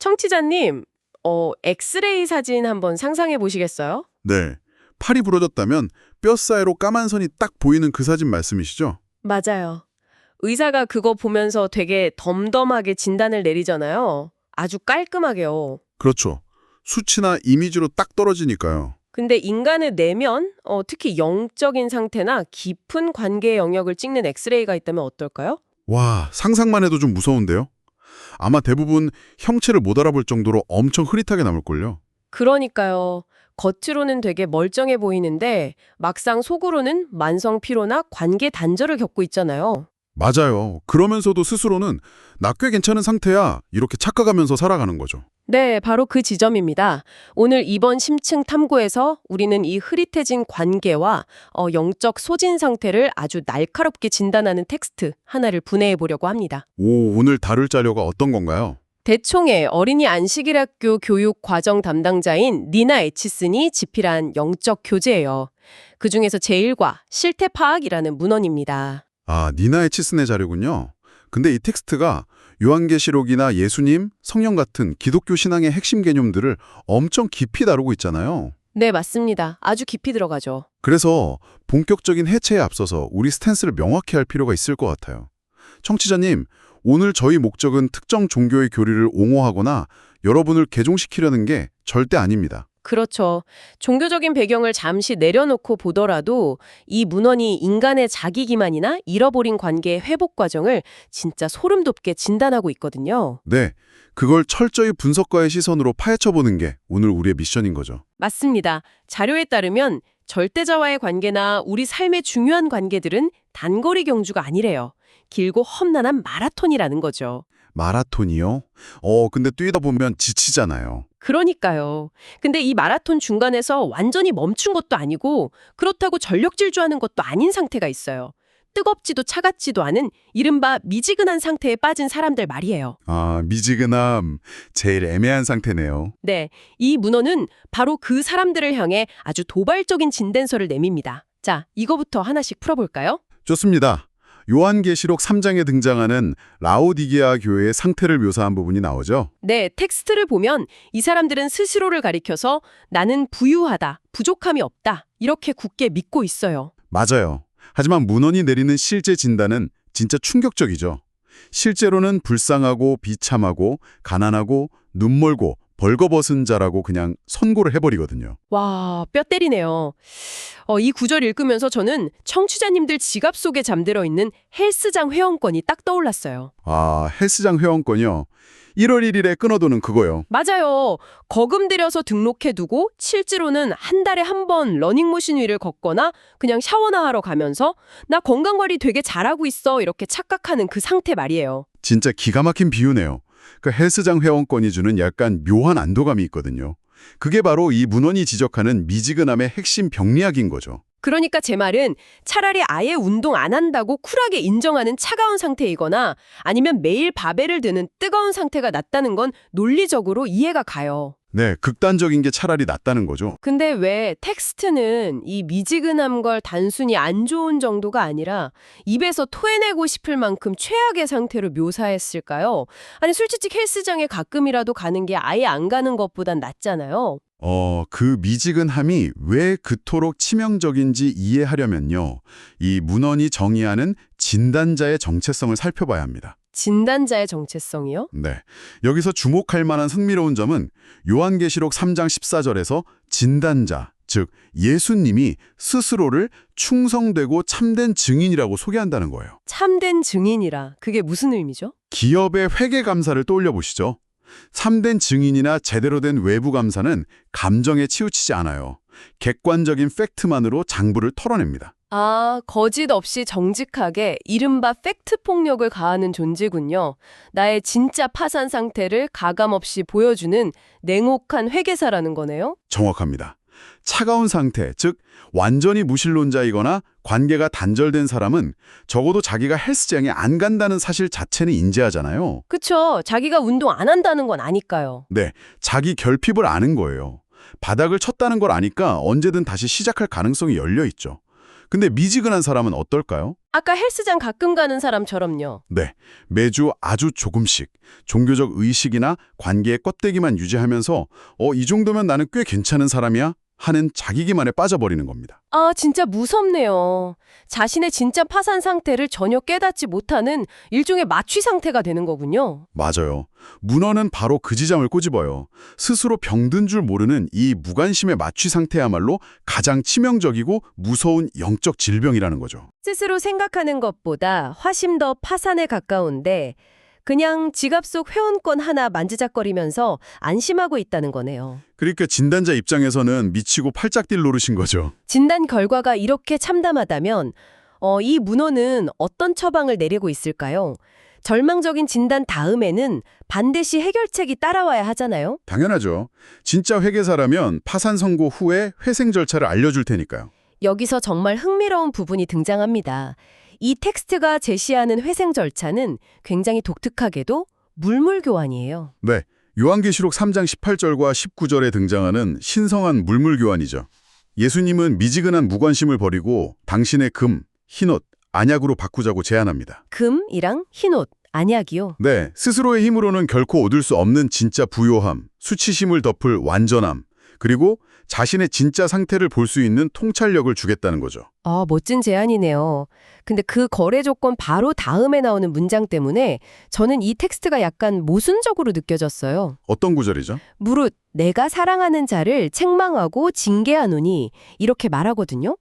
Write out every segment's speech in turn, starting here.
청취자님, 엑스레이 사진 한번 상상해 보시겠어요? 네. 팔이 부러졌다면 뼈 사이로 까만 선이 딱 보이는 그 사진 말씀이시죠? 맞아요. 의사가 그거 보면서 되게 덤덤하게 진단을 내리잖아요. 아주 깔끔하게요. 그렇죠. 수치나 이미지로 딱 떨어지니까요. 근데 인간의 내면, 특히 영적인 상태나 깊은 관계 영역을 찍는 엑스레이가 있다면 어떨까요? 와, 상상만 해도 좀 무서운데요? 아마 대부분 형체를 못 알아볼 정도로 엄청 흐릿하게 남을걸요. 그러니까요. 겉으로는 되게 멀쩡해 보이는데 막상 속으로는 만성 피로나 관계 단절을 겪고 있잖아요. 맞아요. 그러면서도 스스로는 나 꽤 괜찮은 상태야 이렇게 착각하면서 살아가는 거죠. 네, 바로 그 지점입니다. 오늘 이번 심층 탐구에서 우리는 이 흐릿해진 관계와 영적 소진 상태를 아주 날카롭게 진단하는 텍스트 하나를 분해해 보려고 합니다. 오, 오늘 다룰 자료가 어떤 건가요? 대총의 어린이 안식일학교 교육 과정 담당자인 니나 에치슨이 집필한 영적 교재예요. 그중에서 제1과 실태 파악이라는 문헌입니다. 아, 니나 에치슨의 자료군요. 근데 이 텍스트가 요한계시록이나 예수님, 성령 같은 기독교 신앙의 핵심 개념들을 엄청 깊이 다루고 있잖아요. 네, 맞습니다. 아주 깊이 들어가죠. 그래서 본격적인 해체에 앞서서 우리 스탠스를 명확히 할 필요가 있을 것 같아요. 청취자님, 오늘 저희 목적은 특정 종교의 교리를 옹호하거나 여러분을 개종시키려는 게 절대 아닙니다. 그렇죠. 종교적인 배경을 잠시 내려놓고 보더라도 이 문헌이 인간의 자기 기만이나 잃어버린 관계의 회복 과정을 진짜 소름 돋게 진단하고 있거든요. 네, 그걸 철저히 분석가의 시선으로 파헤쳐보는 게 오늘 우리의 미션인 거죠. 맞습니다. 자료에 따르면 절대자와의 관계나 우리 삶의 중요한 관계들은 단거리 경주가 아니래요. 길고 험난한 마라톤이라는 거죠. 마라톤이요? 근데 뛰다 보면 지치잖아요. 그러니까요. 근데 이 마라톤 중간에서 완전히 멈춘 것도 아니고 그렇다고 전력 질주하는 것도 아닌 상태가 있어요. 뜨겁지도 차갑지도 않은 이른바 미지근한 상태에 빠진 사람들 말이에요. 아, 미지근함. 제일 애매한 상태네요. 네, 이 문헌은 바로 그 사람들을 향해 아주 도발적인 진단서를 내밉니다. 자, 이거부터 하나씩 풀어볼까요? 좋습니다. 요한계시록 3장에 등장하는 라오디게아 교회의 상태를 묘사한 부분이 나오죠. 네, 텍스트를 보면 이 사람들은 스스로를 가리켜서 나는 부유하다, 부족함이 없다 이렇게 굳게 믿고 있어요. 맞아요. 하지만 문헌이 내리는 실제 진단은 진짜 충격적이죠. 실제로는 불쌍하고 비참하고 가난하고 눈멀고 벌거벗은 자라고 그냥 선고를 해버리거든요. 와, 뼈 때리네요. 이 구절 읽으면서 저는 청취자님들 지갑 속에 잠들어 있는 헬스장 회원권이 딱 떠올랐어요. 아, 헬스장 회원권이요. 1월 1일에 끊어두는 그거요. 맞아요. 거금 들여서 등록해두고 실제로는 한 달에 한 번 러닝머신 위를 걷거나 그냥 샤워나 하러 가면서 나 건강관리 되게 잘하고 있어 이렇게 착각하는 그 상태 말이에요. 진짜 기가 막힌 비유네요. 그 헬스장 회원권이 주는 약간 묘한 안도감이 있거든요. 그게 바로 이 문헌이 지적하는 미지근함의 핵심 병리학인 거죠. 그러니까 제 말은 차라리 아예 운동 안 한다고 쿨하게 인정하는 차가운 상태이거나 아니면 매일 바벨을 드는 뜨거운 상태가 낫다는 건 논리적으로 이해가 가요. 네, 극단적인 게 차라리 낫다는 거죠. 근데 왜 텍스트는 이 미지근함 걸 단순히 안 좋은 정도가 아니라 입에서 토해내고 싶을 만큼 최악의 상태로 묘사했을까요? 아니 솔직히 헬스장에 가끔이라도 가는 게 아예 안 가는 것보단 낫잖아요. 그 미지근함이 왜 그토록 치명적인지 이해하려면요. 이 문헌이 정의하는 진단자의 정체성을 살펴봐야 합니다. 진단자의 정체성이요? 네. 여기서 주목할 만한 흥미로운 점은 요한계시록 3장 14절에서 진단자, 즉 예수님이 스스로를 충성되고 참된 증인이라고 소개한다는 거예요. 참된 증인이라 그게 무슨 의미죠? 기업의 회계 감사를 떠올려 보시죠. 참된 증인이나 제대로 된 외부 감사는 감정에 치우치지 않아요. 객관적인 팩트만으로 장부를 털어냅니다. 아, 거짓 없이 정직하게 이른바 팩트 폭력을 가하는 존재군요. 나의 진짜 파산 상태를 가감없이 보여주는 냉혹한 회계사라는 거네요. 정확합니다. 차가운 상태, 즉 완전히 무신론자이거나 관계가 단절된 사람은 적어도 자기가 헬스장에 안 간다는 사실 자체는 인지하잖아요. 그쵸. 자기가 운동 안 한다는 건 아니까요. 네, 자기 결핍을 아는 거예요. 바닥을 쳤다는 걸 아니까 언제든 다시 시작할 가능성이 열려 있죠. 근데 미지근한 사람은 어떨까요? 아까 헬스장 가끔 가는 사람처럼요. 네, 매주 아주 조금씩 종교적 의식이나 관계의 껍데기만 유지하면서 이 정도면 나는 꽤 괜찮은 사람이야 하는 자기 기만에 빠져버리는 겁니다. 아, 진짜 무섭네요. 자신의 진짜 파산 상태를 전혀 깨닫지 못하는 일종의 마취 상태가 되는 거군요. 맞아요. 문어는 바로 그 지점을 꼬집어요. 스스로 병든 줄 모르는 이 무관심의 마취 상태야말로 가장 치명적이고 무서운 영적 질병이라는 거죠. 스스로 생각하는 것보다 훨씬 더 파산에 가까운데 그냥 지갑 속 회원권 하나 만지작거리면서 안심하고 있다는 거네요. 그러니까 진단자 입장에서는 미치고 팔짝 뛸 노릇인 거죠. 진단 결과가 이렇게 참담하다면 이 문호는 어떤 처방을 내리고 있을까요? 절망적인 진단 다음에는 반드시 해결책이 따라와야 하잖아요. 당연하죠. 진짜 회계사라면 파산 선고 후에 회생 절차를 알려줄 테니까요. 여기서 정말 흥미로운 부분이 등장합니다. 이 텍스트가 제시하는 회생 절차는 굉장히 독특하게도 물물교환이에요. 네, 요한계시록 3장 18절과 19절에 등장하는 신성한 물물교환이죠. 예수님은 미지근한 무관심을 버리고 당신의 금, 흰옷, 안약으로 바꾸자고 제안합니다. 금이랑 흰옷, 안약이요. 네, 스스로의 힘으로는 결코 얻을 수 없는 진짜 부요함, 수치심을 덮을 완전함, 그리고 자신의 진짜 상태를 볼 수 있는 통찰력을 주겠다는 거죠. 멋진 제안이네요. 근데 그 거래 조건 바로 다음에 나오는 문장 때문에 저는 이 텍스트가 약간 모순적으로 느껴졌어요. 어떤 구절이죠? 무릇 내가 사랑하는 자를 책망하고 징계하노니 이렇게 말하거든요.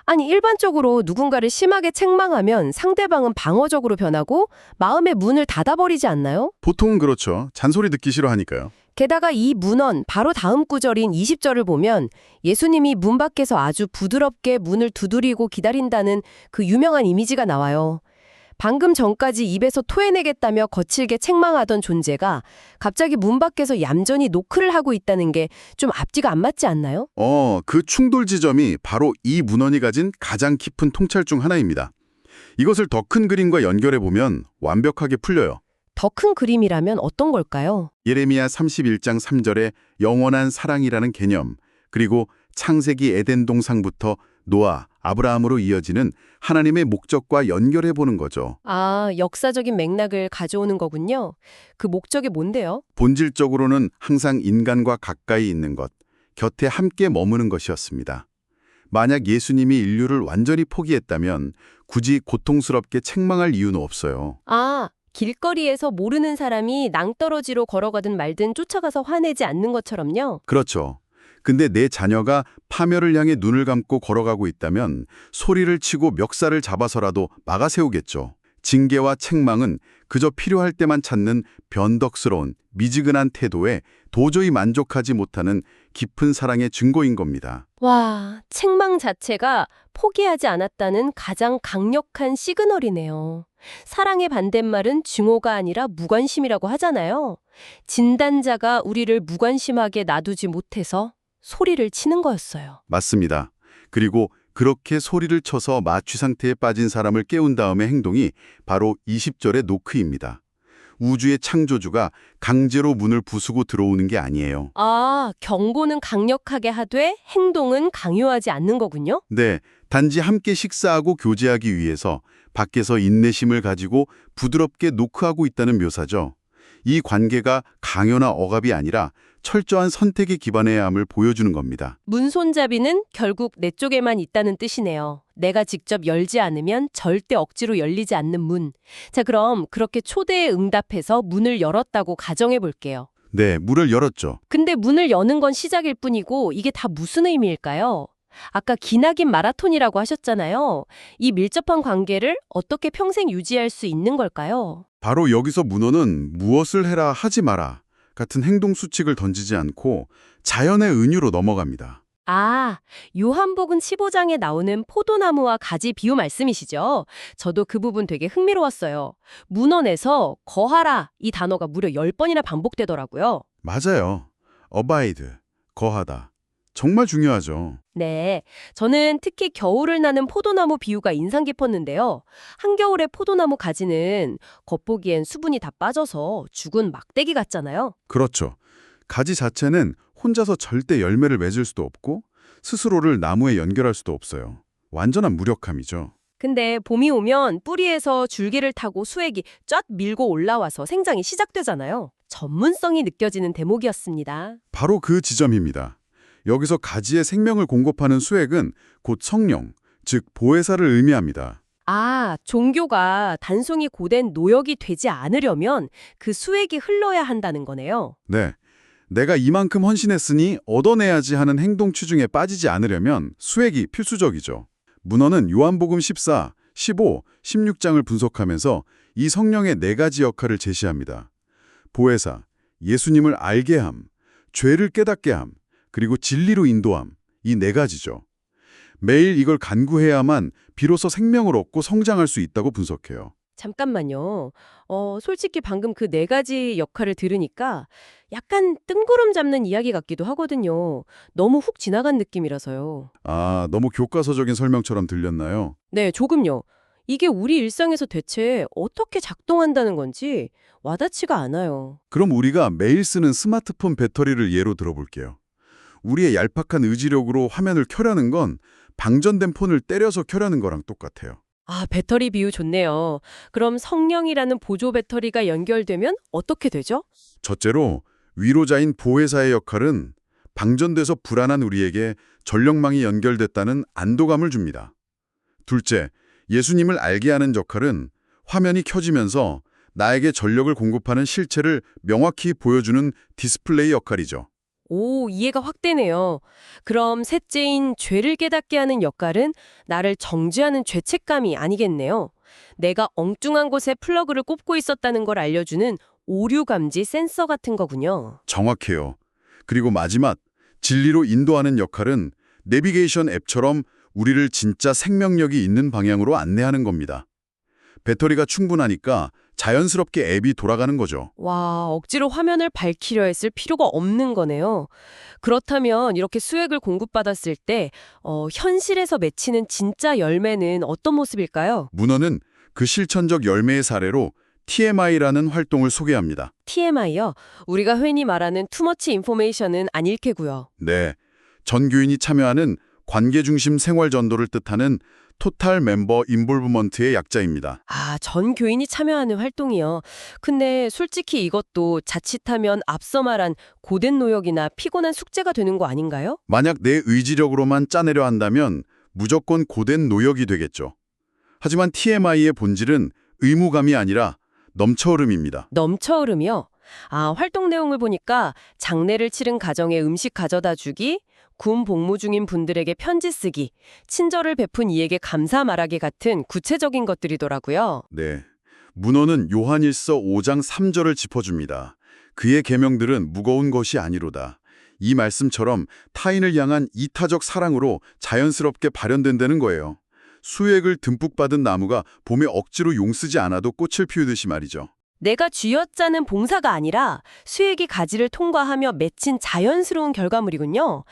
아니 일반적으로 누군가를 심하게 책망하면 상대방은 방어적으로 변하고 마음의 문을 닫아버리지 않나요? 보통은 그렇죠. 잔소리 듣기 싫어하니까요. 게다가 이 문헌 바로 다음 구절인 20절을 보면 예수님이 문 밖에서 아주 부드럽게 문을 두드리고 기다린다는 그 유명한 이미지가 나와요. 방금 전까지 입에서 토해내겠다며 거칠게 책망하던 존재가 갑자기 문 밖에서 얌전히 노크를 하고 있다는 게 좀 앞뒤가 안 맞지 않나요? 그 충돌 지점이 바로 이 문헌이 가진 가장 깊은 통찰 중 하나입니다. 이것을 더 큰 그림과 연결해 보면 완벽하게 풀려요. 더 큰 그림이라면 어떤 걸까요? 예레미야 31장 3절의 영원한 사랑이라는 개념, 그리고 창세기 에덴 동상부터 노아, 아브라함으로 이어지는 하나님의 목적과 연결해 보는 거죠. 아, 역사적인 맥락을 가져오는 거군요. 그 목적이 뭔데요? 본질적으로는 항상 인간과 가까이 있는 것, 곁에 함께 머무는 것이었습니다. 만약 예수님이 인류를 완전히 포기했다면 굳이 고통스럽게 책망할 이유는 없어요. 아, 길거리에서 모르는 사람이 낭떠러지로 걸어가든 말든 쫓아가서 화내지 않는 것처럼요. 그렇죠. 근데 내 자녀가 파멸을 향해 눈을 감고 걸어가고 있다면 소리를 치고 멱살을 잡아서라도 막아세우겠죠. 징계와 책망은 그저 필요할 때만 찾는 변덕스러운 미지근한 태도에 도저히 만족하지 못하는 깊은 사랑의 증거인 겁니다. 와, 책망 자체가 포기하지 않았다는 가장 강력한 시그널이네요. 사랑의 반대말은 증오가 아니라 무관심이라고 하잖아요. 진단자가 우리를 무관심하게 놔두지 못해서 소리를 치는 거였어요. 맞습니다. 그리고 그렇게 소리를 쳐서 마취 상태에 빠진 사람을 깨운 다음의 행동이 바로 20절의 노크입니다. 우주의 창조주가 강제로 문을 부수고 들어오는 게 아니에요. 아, 경고는 강력하게 하되 행동은 강요하지 않는 거군요? 네, 단지 함께 식사하고 교제하기 위해서 밖에서 인내심을 가지고 부드럽게 노크하고 있다는 묘사죠. 이 관계가 강요나 억압이 아니라 철저한 선택에 기반해야 함을 보여주는 겁니다. 문 손잡이는 결국 내 쪽에만 있다는 뜻이네요. 내가 직접 열지 않으면 절대 억지로 열리지 않는 문. 자, 그럼 그렇게 초대에 응답해서 문을 열었다고 가정해 볼게요. 네, 문을 열었죠. 근데 문을 여는 건 시작일 뿐이고 이게 다 무슨 의미일까요? 아까 기나긴 마라톤이라고 하셨잖아요. 이 밀접한 관계를 어떻게 평생 유지할 수 있는 걸까요? 바로 여기서 문어는 무엇을 해라 하지 마라 같은 행동 수칙을 던지지 않고 자연의 은유로 넘어갑니다. 아, 요한복음 15장에 나오는 포도나무와 가지 비유 말씀이시죠? 저도 그 부분 되게 흥미로웠어요. 문헌에서 거하라 이 단어가 무려 10번이나 반복되더라고요. 맞아요. abide, 거하다. 정말 중요하죠. 네, 저는 특히 겨울을 나는 포도나무 비유가 인상 깊었는데요. 한겨울의 포도나무 가지는 겉보기엔 수분이 다 빠져서 죽은 막대기 같잖아요. 그렇죠. 가지 자체는 혼자서 절대 열매를 맺을 수도 없고 스스로를 나무에 연결할 수도 없어요. 완전한 무력함이죠. 근데 봄이 오면 뿌리에서 줄기를 타고 수액이 쫙 밀고 올라와서 생장이 시작되잖아요. 전문성이 느껴지는 대목이었습니다. 바로 그 지점입니다. 여기서 가지에 생명을 공급하는 수액은 곧 성령, 즉 보혜사를 의미합니다. 아, 종교가 단순히 고된 노역이 되지 않으려면 그 수액이 흘러야 한다는 거네요. 네, 내가 이만큼 헌신했으니 얻어내야지 하는 행동 추중에 빠지지 않으려면 수액이 필수적이죠. 문헌은 요한복음 14, 15, 16장을 분석하면서 이 성령의 네 가지 역할을 제시합니다. 보혜사, 예수님을 알게 함, 죄를 깨닫게 함, 그리고 진리로 인도함, 이 네 가지죠. 매일 이걸 간구해야만 비로소 생명을 얻고 성장할 수 있다고 분석해요. 잠깐만요. 솔직히 방금 그 네 가지 역할을 들으니까 약간 뜬구름 잡는 이야기 같기도 하거든요. 너무 훅 지나간 느낌이라서요. 아, 너무 교과서적인 설명처럼 들렸나요? 네, 조금요. 이게 우리 일상에서 대체 어떻게 작동한다는 건지 와닿지가 않아요. 그럼 우리가 매일 쓰는 스마트폰 배터리를 예로 들어볼게요. 우리의 얄팍한 의지력으로 화면을 켜려는 건 방전된 폰을 때려서 켜려는 거랑 똑같아요. 아, 배터리 비유 좋네요. 그럼 성령이라는 보조 배터리가 연결되면 어떻게 되죠? 첫째로 위로자인 보혜사의 역할은 방전돼서 불안한 우리에게 전력망이 연결됐다는 안도감을 줍니다. 둘째, 예수님을 알게 하는 역할은 화면이 켜지면서 나에게 전력을 공급하는 실체를 명확히 보여주는 디스플레이 역할이죠. 오, 이해가 확 되네요. 그럼 셋째인 죄를 깨닫게 하는 역할은 나를 정죄하는 죄책감이 아니겠네요. 내가 엉뚱한 곳에 플러그를 꼽고 있었다는 걸 알려주는 오류 감지 센서 같은 거군요. 정확해요. 그리고 마지막, 진리로 인도하는 역할은 내비게이션 앱처럼 우리를 진짜 생명력이 있는 방향으로 안내하는 겁니다. 배터리가 충분하니까 자연스럽게 앱이 돌아가는 거죠. 와, 억지로 화면을 밝히려 했을 필요가 없는 거네요. 그렇다면 이렇게 수액을 공급받았을 때 현실에서 맺히는 진짜 열매는 어떤 모습일까요? 문헌은 그 실천적 열매의 사례로 TMI라는 활동을 소개합니다. TMI요? 우리가 흔히 말하는 투머치 인포메이션은 안 읽게고요. 네, 전교인이 참여하는 관계중심 생활 전도를 뜻하는 토탈 멤버 인볼브먼트의 약자입니다. 아, 전 교인이 참여하는 활동이요. 근데 솔직히 이것도 자칫하면 앞서 말한 고된 노역이나 피곤한 숙제가 되는 거 아닌가요? 만약 내 의지력으로만 짜내려 한다면 무조건 고된 노역이 되겠죠. 하지만 TMI의 본질은 의무감이 아니라 넘쳐흐름입니다. 넘쳐흐름이요? 아, 활동 내용을 보니까 장례를 치른 가정에 음식 가져다 주기, 군 복무 중인 분들에게 편지 쓰기, 친절을 베푼 이에게 감사 말하기 같은 구체적인 것들이더라고요. 네, 문헌은 요한일서 5장 3절을 짚어줍니다. 그의 계명들은 무거운 것이 아니로다. 이 말씀처럼 타인을 향한 이타적 사랑으로 자연스럽게 발현된다는 거예요. 수액을 듬뿍 받은 나무가 봄에 억지로 용쓰지 않아도 꽃을 피우듯이 말이죠. 내가 쥐어짜는 봉사가 아니라 수액이 가지를 통과하며 맺힌 자연스러운 결과물이군요.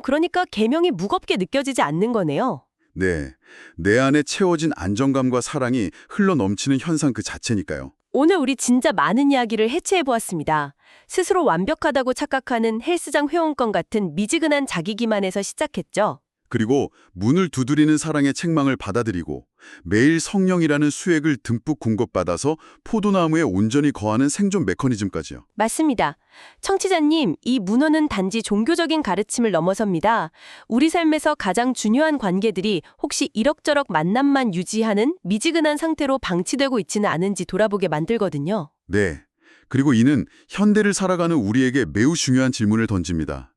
그러니까 계명이 무겁게 느껴지지 않는 거네요. 네, 내 안에 채워진 안정감과 사랑이 흘러넘치는 현상 그 자체니까요. 오늘 우리 진짜 많은 이야기를 해체해보았습니다. 스스로 완벽하다고 착각하는 헬스장 회원권 같은 미지근한 자기 기만에서 시작했죠. 그리고 문을 두드리는 사랑의 책망을 받아들이고 매일 성령이라는 수액을 듬뿍 공급받아서 포도나무에 온전히 거하는 생존 메커니즘까지요. 맞습니다. 청취자님, 이 문헌은 단지 종교적인 가르침을 넘어섭니다. 우리 삶에서 가장 중요한 관계들이 혹시 이럭저럭 만남만 유지하는 미지근한 상태로 방치되고 있지는 않은지 돌아보게 만들거든요. 네, 그리고 이는 현대를 살아가는 우리에게 매우 중요한 질문을 던집니다.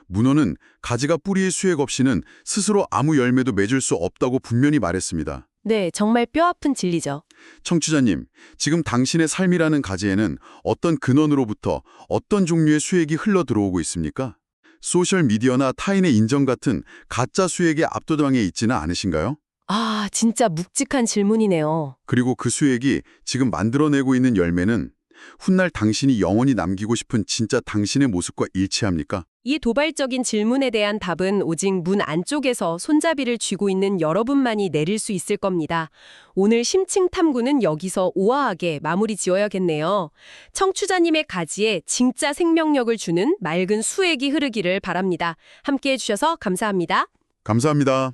문헌은 가지가 뿌리의 수액 없이는 스스로 아무 열매도 맺을 수 없다고 분명히 말했습니다. 네, 정말 뼈아픈 진리죠. 청취자님, 지금 당신의 삶이라는 가지에는 어떤 근원으로부터 어떤 종류의 수액이 흘러 들어오고 있습니까? 소셜미디어나 타인의 인정 같은 가짜 수액에 압도당해 있지는 않으신가요? 아, 진짜 묵직한 질문이네요. 그리고 그 수액이 지금 만들어내고 있는 열매는 훗날 당신이 영원히 남기고 싶은 진짜 당신의 모습과 일치합니까? 이 도발적인 질문에 대한 답은 오직 문 안쪽에서 손잡이를 쥐고 있는 여러분만이 내릴 수 있을 겁니다. 오늘 심층 탐구는 여기서 우아하게 마무리 지어야겠네요. 청취자님의 가지에 진짜 생명력을 주는 맑은 수액이 흐르기를 바랍니다. 함께해 주셔서 감사합니다. 감사합니다.